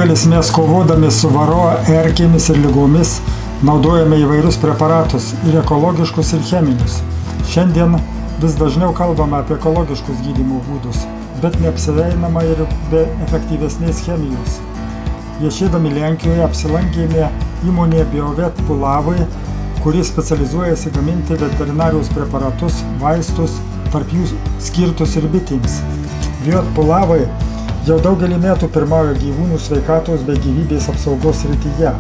Daugelis mes kovodami su varo, erkėmis ir lygomis naudojame įvairius preparatus ir ekologiškus ir cheminius. Šiandien vis dažniau kalbame apie ekologiškus gydymo būdus, bet neapsiveinama ir be efektyvesnės chemijos. Viešėdami Lenkijoje apsilankėme įmonėje Biovet Pulavai, kuri specializuojasi gaminti veterinarijos preparatus, vaistus, tarp jų skirtus ir bitėms. Biovet Pulavai jau daugelį metų pirmauja gyvūnų sveikatos bei gyvybės apsaugos srityje.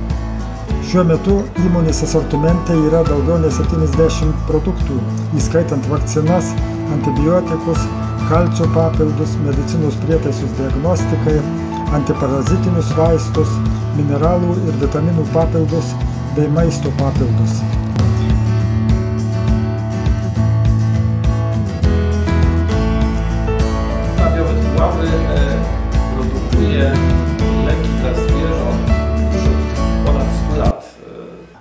Šiuo metu įmonės asortimente yra daugiau nei 70 produktų, įskaitant vakcinas, antibiotikus, kalcio papildus, medicinos prietaisus diagnostikai, antiparazitinius vaistus, mineralų ir vitaminų papildus bei maisto papildus. Produkuje leki dla zwierząt już ponad 100 lat.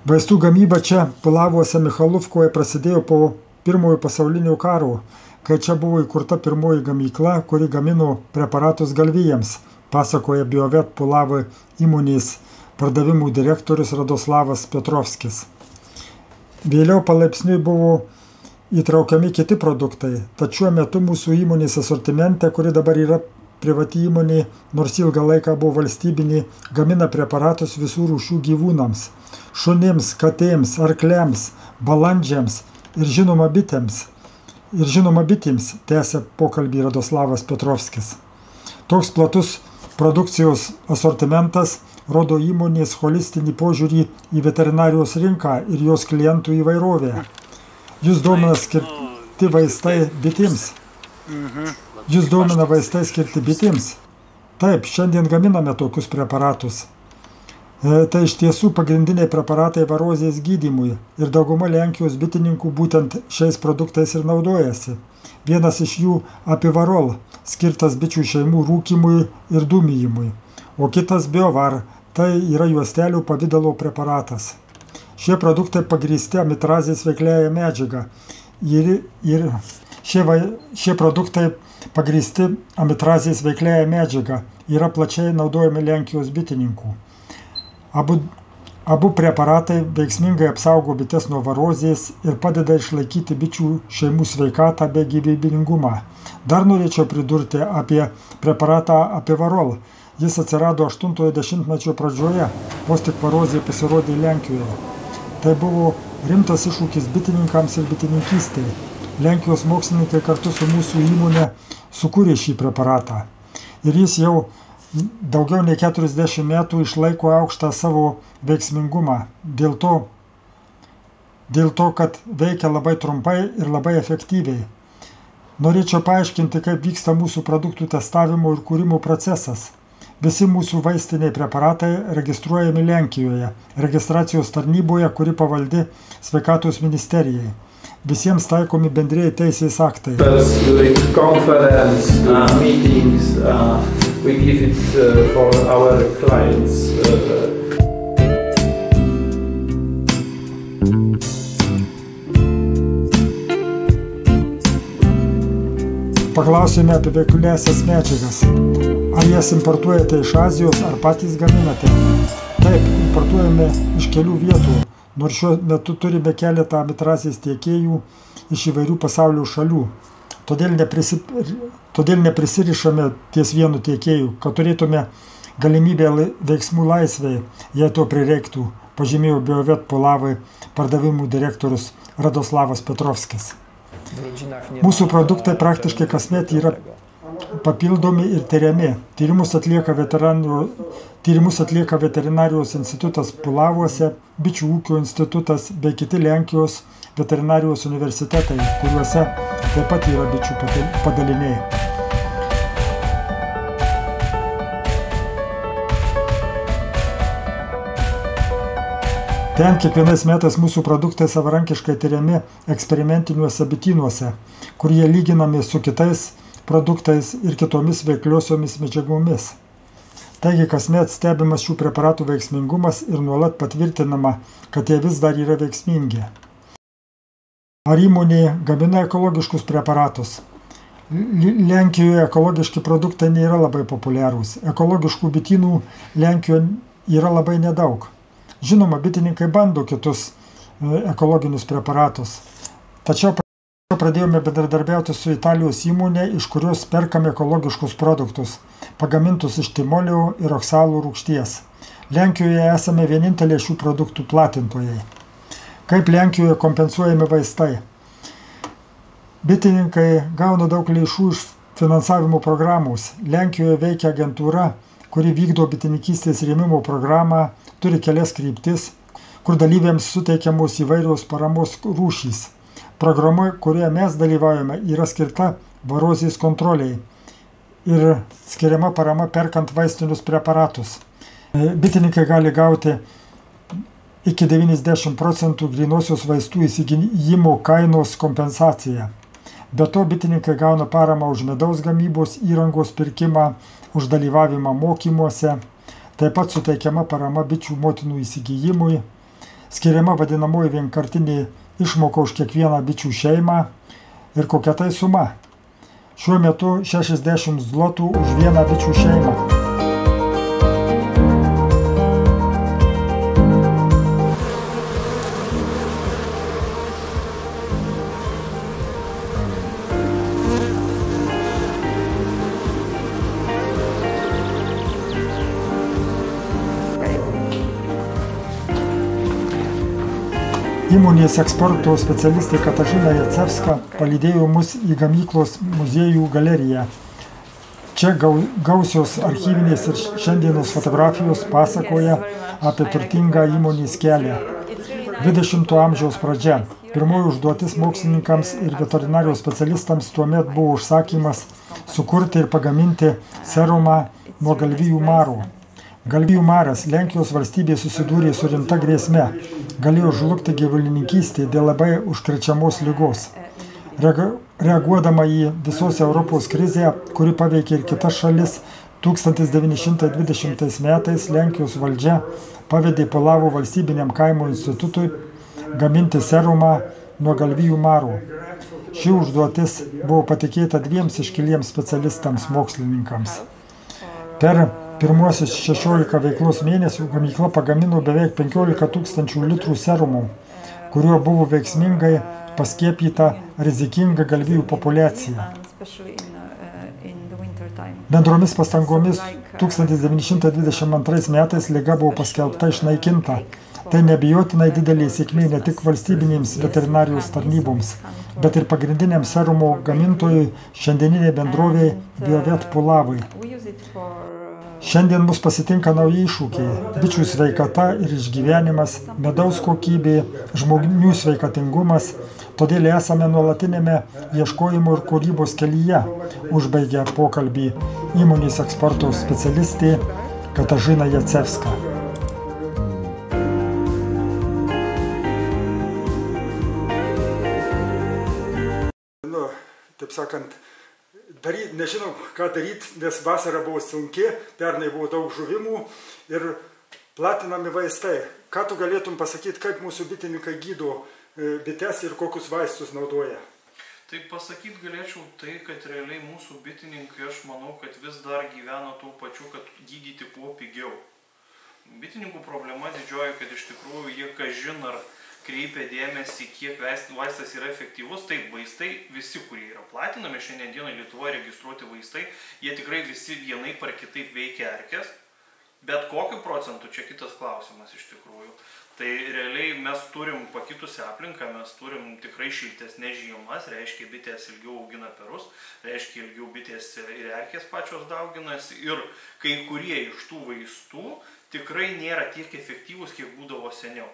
Vaistų gamyba čia Pulavose Michalovkoje prasidėjo po Pirmojo pasaulinio karo, kai čia buvo įkurta pirmoji gamykla, kuri gamino preparatus galvijams, pasakoja Biovet Pulavai įmonės pardavimų direktorius Radoslavas Petrovskis. Vėliau palaipsniui buvo įtraukiami kiti produktai, tačiau metu mūsų įmonės asortimente, kuri dabar yra privati įmonė, nors ilgą laiką buvo valstybinė, gamina preparatus visų rūšių gyvūnams, šunims, katėms, arkliams, balandžiams ir žinoma bitėms, tęsia pokalbį Radoslavas Petrovskis. Toks platus produkcijos asortimentas rodo įmonės holistinį požiūrį į veterinarijos rinką ir jos klientų įvairovę. Jūs domina skirti vaistai bitėms. Jūs domina vaistai skirti bitėms. Taip, šiandien gaminame tokius preparatus. Tai iš tiesų pagrindiniai preparatai varozės gydymui ir dauguma Lenkijos bitininkų būtent šiais produktais ir naudojasi. Vienas iš jų Apivarol, skirtas bičių šeimų rūkymui ir dūmijimui, o kitas Biovar, tai yra juostelių pavidalo preparatas. Šie produktai pagrįsti amitrazės veikliąją medžiagą ir šie produktai pagrįsti amitrazės veikliąją medžiagą yra plačiai naudojami Lenkijos bitininkų. Abu preparatai veiksmingai apsaugo bites nuo varozės ir padeda išlaikyti bičių šeimų sveikatą bei gyvybingumą. Dar norėčiau pridurti apie preparatą Apivarol. Jis atsirado 80-ojo dešimtmečio pradžioje, vos tik varozė pasirodė Lenkijoje. Tai buvo rimtas iššūkis bitininkams ir bitininkystei. Lenkijos mokslininkai kartu su mūsų įmonė sukūrė šį preparatą. Ir jis jau daugiau nei 40 metų išlaiko aukštą savo veiksmingumą. Dėl to, kad veikia labai trumpai ir labai efektyviai. Norėčiau paaiškinti, kaip vyksta mūsų produktų testavimo ir kūrimo procesas. Visi mūsų vaistiniai preparatai registruojami Lenkijoje, registracijos tarnyboje, kuri pavaldi Sveikatos ministerijai. Visiems taikomi bendrieji teisės aktai. During conference, meetings, we give it for our clients. Paklausėme apie veikliąsias medžiagas. Ar jas importuojate iš Azijos, ar patys gaminate? Taip, importuojame iš kelių vietų, nors šiuo metu turime keletą amitrazės tiekėjų iš įvairių pasaulio šalių. Todėl neprisirišame ties vienu tiekėju, kad turėtume galimybę veiksmų laisvei, jei to prireiktų, pažymėjo Biovet Pulavai pardavimų direktorius Radoslavas Petrovskis. Mūsų produktai praktiškai kasmet yra papildomi ir tiriami. Tyrimus atlieka veterinarijos institutas Pulavuose, bičių ūkio institutas bei kiti Lenkijos veterinarijos universitetai, kuriuose taip pat yra bičių padaliniai. Ten kiekvienais metais mūsų produktai savarankiškai tyriami eksperimentiniuose bitynuose, kur jie lyginami su kitais produktais ir kitomis veikliosiomis medžiagomis. Taigi kasmet stebimas šių preparatų veiksmingumas ir nuolat patvirtinama, kad jie vis dar yra veiksmingi. Ar įmonė gamina ekologiškus preparatus? Lenkijoje ekologiški produktai nėra labai populiarūs. Ekologiškų bitynų Lenkijoje yra labai nedaug. Žinoma, bitininkai bando kitus ekologinius preparatus. Tačiau pradėjome bendradarbiauti su Italijos įmonė, iš kurios perkame ekologiškus produktus, pagamintus iš timolio ir oksalų rūgšties. Lenkijoje esame vienintelė šių produktų platintojai. Kaip Lenkijoje kompensuojami vaistai? Bitininkai gauna daug lėšų iš finansavimo programos. Lenkijoje veikia agentūra, kuri vykdo bitininkystės rėmimo programą, turi kelias kryptis, kur dalyviams suteikiamos įvairios paramos rūšys. Programa, kurioje mes dalyvaujame, yra skirta varozės kontroliai ir skiriama parama perkant vaistinius preparatus. Bitininkai gali gauti iki 90% grynosios vaistų įsigijimo kainos kompensaciją. Be to, bitininkai gauna paramą už medaus gamybos įrangos pirkimą, už dalyvavimą mokymuose, taip pat suteikiama parama bičių motinų įsigijimui, skiriama vadinamoji vienkartinė išmoka už kiekvieną bičių šeimą ir kokia tai suma. Šiuo metu 60 zlotų už vieną bičių šeimą. Įmonės eksporto specialistė Katažina Jacevska palydėjo mus į gamyklos muziejų galeriją. Čia gausios archyvinės ir šiandienos fotografijos pasakoja apie turtingą įmonės kelią. 20 amžiaus pradžia. Pirmoji užduotis mokslininkams ir veterinarijos specialistams tuomet buvo užsakymas sukurti ir pagaminti serumą nuo galvijų maro. Galvijų maras Lenkijos valstybė susidūrė su rimta grėsme, galėjo žlugti gyvulininkystė dėl labai užkrečiamos ligos. Reaguodama į visos Europos krizę, kuri paveikė ir kitas šalis, 1920 metais Lenkijos valdžia pavedė Polavo valstybiniam kaimo institutui gaminti serumą nuo galvijų maro. Ši užduotis buvo patikėta 2 iškiliems specialistams mokslininkams. Per pirmuosius 16 veiklos mėnesių gamykla pagamino beveik 15 000 litrų serumų, kuriuo buvo veiksmingai paskiepyta rizikinga galvijų populiacija. Bendromis pastangomis 1922 metais liga buvo paskelbta išnaikinta. Tai neabejotinai didelė sėkmė ne tik valstybinėms veterinarijos tarnyboms, bet ir pagrindiniam serumo gamintojui šiandieniniai bendrovei Biovet Polavai. Šiandien mus pasitinka nauji iššūkiai – bičių sveikata ir išgyvenimas, medaus kokybė, žmonių sveikatingumas, todėl esame nuolatinėme ieškojimo ir kūrybos kelyje, užbaigia pokalbį įmonės eksporto specialistė Katažina Jacevska. Taip sakant, nežinau, ką daryti, nes vasara buvo sunki, pernai buvo daug žuvimų ir platinami vaistai. Ką tu galėtum pasakyti, kaip mūsų bitininkai gydo bites ir kokius vaistus naudoja? Tai pasakyti galėčiau tai, kad realiai mūsų bitininkai, aš manau, kad vis dar gyvena tuo pačiu, kad gydyti kuo pigiau. Bitininkų problema didžioji, kad iš tikrųjų jie kažin ar kreipia dėmesį, kiek vaistas yra efektyvus. Taip, vaistai, visi, kurie yra platinami, šiandien dienai Lietuvoje registruoti vaistai, jie tikrai visi vienaip ar kitaip veikia erkes, bet kokiu procentu čia kitas klausimas iš tikrųjų. Tai realiai mes turim pakitusią aplinką, mes turim tikrai šiltesnės žiemas, reiškia bitės ilgiau augina perus, reiškia ilgiau bitės ir erkės pačios dauginasi ir kai kurie iš tų vaistų tikrai nėra tiek efektyvūs, kiek būdavo seniau.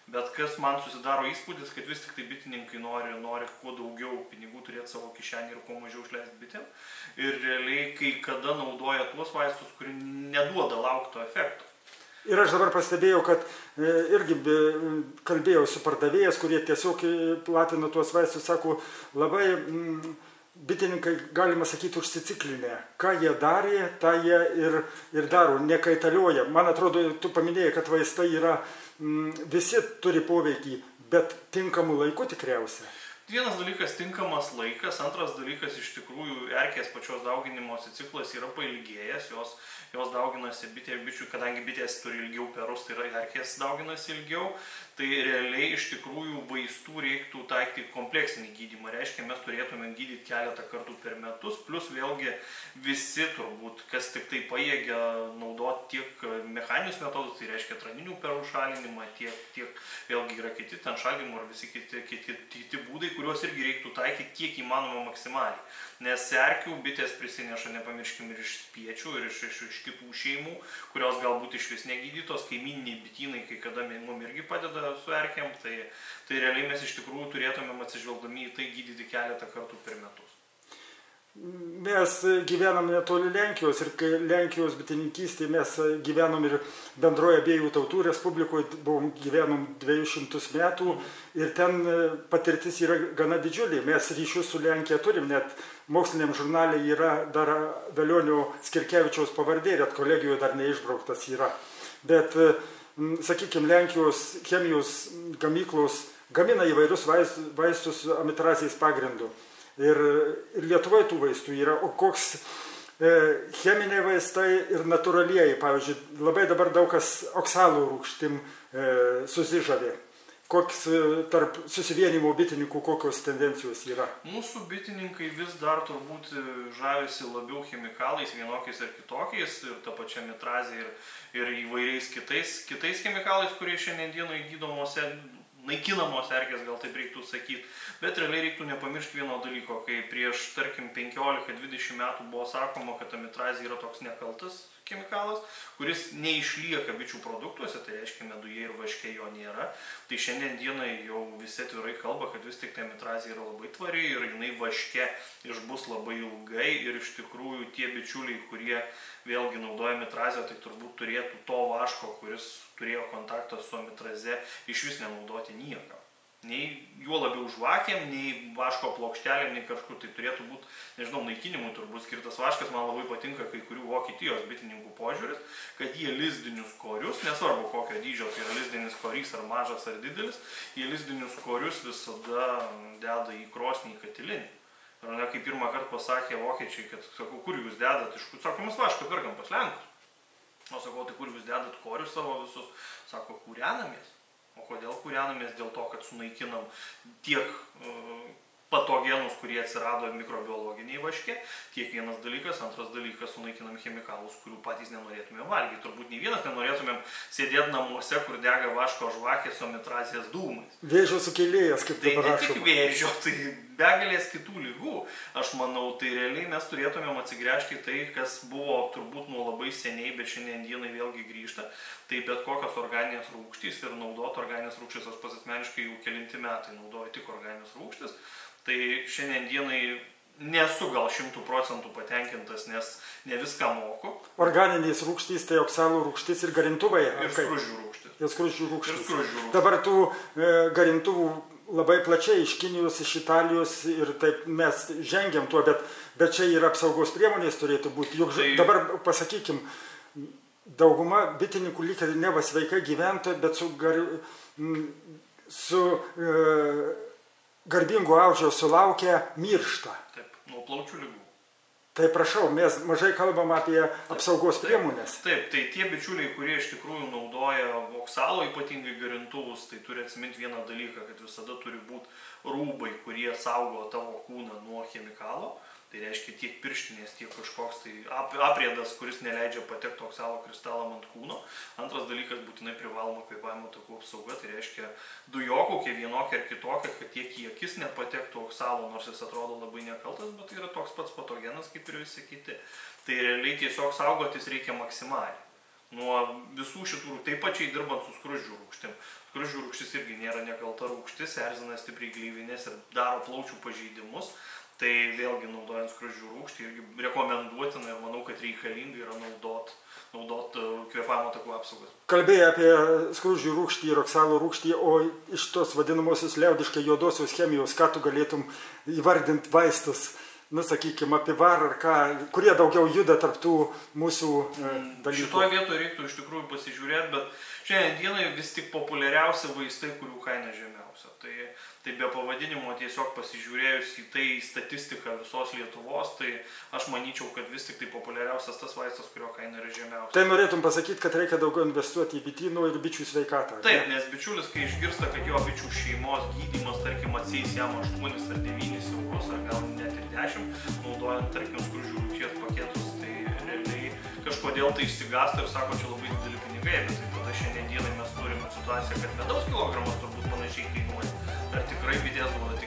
Bet kas man susidaro įspūdis, kad vis tik tai bitininkai nori kuo daugiau pinigų turėti savo kišenį ir kuo mažiau išleisti bitėm. Ir realiai kai kada naudoja tuos vaistus, kurie neduoda laukto efekto. Ir aš dabar pastebėjau, kad irgi kalbėjau su pardavėjas, kurie tiesiog platina tuos vaistus, sako, labai bitininkai, galima sakyti, užsiciklinę. Ką jie darė, tą jie ir daro, nekaitalioja. Man atrodo, tu paminėjai, kad vaistai yra, visi turi poveikį, bet tinkamų laikų tikriausiai. Vienas dalykas tinkamas laikas, antras dalykas iš tikrųjų erkės pačios dauginimosi ciklas yra pailgėjęs, jos dauginasi bičių, kadangi bitės turi ilgiau perus, tai yra erkės dauginasi ilgiau, tai realiai iš tikrųjų vaistų reiktų taikyti kompleksinį gydymą, reiškia mes turėtume gydyti keletą kartų per metus, plus vėlgi visi turbūt, kas tik tai pajėgia naudoti tiek mechaninius metodus, tai reiškia traninių perų šalinimą, tiek vėlgi yra kiti ten šalinimo ar visi kiti būdai, kuriuos irgi reiktų taikyti kiek įmanoma maksimaliai. Nes erkių bitės prisineša, nepamirškim, ir iš spiečių, ir iš kitų šeimų, kurios galbūt iš vis negydytos, kaimyniniai bitynai, kai kada mums irgi padeda su erkėm, tai realiai mes iš tikrųjų turėtumėm atsižvelgdami į tai gydyti keletą kartų per metus. Mes gyvenam netoli Lenkijos ir kai Lenkijos bitininkystėje mes gyvenom ir bendroje abiejų tautų respublikoje, gyvenom 200 metų ir ten patirtis yra gana didžiulė. Mes ryšius su Lenkija turim, net moksliniam žurnale yra dar Velionio Skirkevičiaus pavardė, net kolegijoje dar neišbrauktas yra. Bet, sakykime, Lenkijos chemijos gamyklos gamina įvairius vaistus amitrazės pagrindu. Ir Lietuvoje tų vaistų yra, o koks cheminiai vaistai ir natūralieji, pavyzdžiui, labai dabar daug kas oksalų rūgštim susižavė. Koks tarp susivienimo bitininkų, kokios tendencijos yra? Mūsų bitininkai vis dar turbūt žavisi labiau chemikalais, vienokiais ar kitokiais, ir ta pačia mitrazė ir įvairiais kitais chemikalais, kurie šiandien dienai gydomose, naikinamos erkės, gal taip reiktų sakyti. Bet realiai reiktų nepamiršti vieno dalyko, kai prieš, tarkim, 15-20 metų buvo sakoma, kad amitrazė yra toks nekaltas chemikalas, kuris neišlieka bičių produktuose, tai reiškia meduje ir vaške jo nėra. Tai šiandien dienai jau visi atvirai kalba, kad vis tik tai amitrazė yra labai tvari ir jinai vaške išbus labai ilgai ir iš tikrųjų tie bičiuliai, kurie vėlgi naudoja amitrazę, tai turbūt turėtų to vaško, kuris turėjo kontaktą su amitraze, iš vis nenaudoti niekam. Nei juo labiau žvakėm, nei vaško plokštelėm, nei kažkur. Tai turėtų būti, nežinau, naikinimui turbūt skirtas vaškas. Man labai patinka kai kurių Vokietijos bitininkų požiūris, kad jie lizdinius korius, nesvarbu kokio dydžio, tai yra lizdinis korys ar mažas ar didelis, jie lizdinius korius visada deda į krosnį, į katilinį. Ir ne, kaip pirmą kartą pasakė vokiečiai, kad, sakau, kur jūs dedat, sako, mes vašką perkam pas lenkus. O sakau, tai kur jūs dedat korius savo visus, sako, kūrenamės. O kodėl kūrenamės? Dėl to, kad sunaikinam tiek patogenus, kurie atsirado mikrobiologiniai vaške, tiek vienas dalykas, antras dalykas, sunaikinam chemikalus, kurių patys nenorėtume valgyti. Turbūt nei vienas nenorėtumėm sėdėti namuose, kur dega vaško žvakės su amitrazės dūmais. Vėžio sukėlėjas, kaip tai rašoma. Tai ne tik vėžio, tai begalės kitų lygų. Aš manau, tai realiai mes turėtumėm atsigręžti į tai, kas buvo turbūt nuo labai seniai, bet šiandien dienai vėlgi grįžta. Tai bet kokios organinės rūgštys ir naudoti organinės rūgštys, aš asmeniškai jau kelinti metai naudoju tik organinės rūgštys. Tai šiandien dienai nesu gal 100% patenkintas, nes ne viską moku. Organinės rūgštys, tai oksalų rūgštys ir garintuvai. Ir skruzdžių rūgštys. Ir skruzdžių rūgštys. Dabar tų garintuvų labai plačiai iš Kinijos, iš Italijos ir taip mes žengiam tuo, bet čia ir apsaugos priemonės turėtų būti. Juk tai... dabar pasakykim, dauguma bitininkų lyg ir neva sveikai gyventojai, bet su garbingo amžiaus sulaukę miršta. Taip, nuo plaučių ligų. Tai prašau, mes mažai kalbam apie apsaugos priemonės. Taip, tai tie bičiuliai, kurie iš tikrųjų naudoja oksalo, ypatingai garintuvus, tai turi atsiminti vieną dalyką, kad visada turi būti rūbai, kurie saugo tavo kūną nuo chemikalo. Tai reiškia tiek pirštinės, tiek kažkoks tai apriedas, kuris neleidžia patekti oksalo kristalam ant kūno. Antras dalykas būtinai privaloma kvėpavimo takų apsauga, tai reiškia dujokaukė vienokia ar kitokia, kad tiek į akis nepatektų oksalo, nors jis atrodo labai nekaltas, bet tai yra toks pats patogenas kaip ir visi kiti. Tai realiai tiesiog saugotis reikia maksimaliai. Nuo visų šitų, taip pačiai dirbant su skruzdžių rūgštim. Skruzdžių rūgštis irgi nėra nekalta rūgštis, erzina stipriai gleivinės ir daro plaučių pažeidimus. Tai vėlgi naudojant skruzdžių rūgštį irgi rekomenduotina ir manau, kad reikalinga yra naudot kvėpavimo takų apsaugas. Kalbėjai apie skruzdžių rūgštį ir oksalo rūgštį, o iš tos vadinamosios liaudiškai juodosios chemijos, ką tu galėtum įvardinti vaistus, sakykime, apie varą ar ką, kurie daugiau juda tarp tų mūsų dalykų? Šitoje vietoje reiktų iš tikrųjų pasižiūrėti, bet Šiandien dienai vis tik populiariausi vaistai, kurių kaina žemiausia. Tai be pavadinimo tiesiog pasižiūrėjus į tai statistiką visos Lietuvos, tai aš manyčiau, kad vis tik tai populiariausias tas vaistas, kurio kaina yra žemiausia. Tai norėtum pasakyti, kad reikia daugiau investuoti į bitynų ir bičių sveikatą? Taip, nes bičiulis, kai išgirsta, kad jo bičių šeimos gydymas, tarkim, atsieis jam 8 ar 9 eurus, ar gal net ir 10, naudojant, tarkim, skruzdžių rūgšties paketus, tai realiai kažkodėl tai išsigąsta ir sako, čia labai dideli pinigai, bet tai tada šiandien dienai mes turime situaciją, kad medaus kilogramas turbūt panašiai kainuoja. Ar tikrai bitės duoda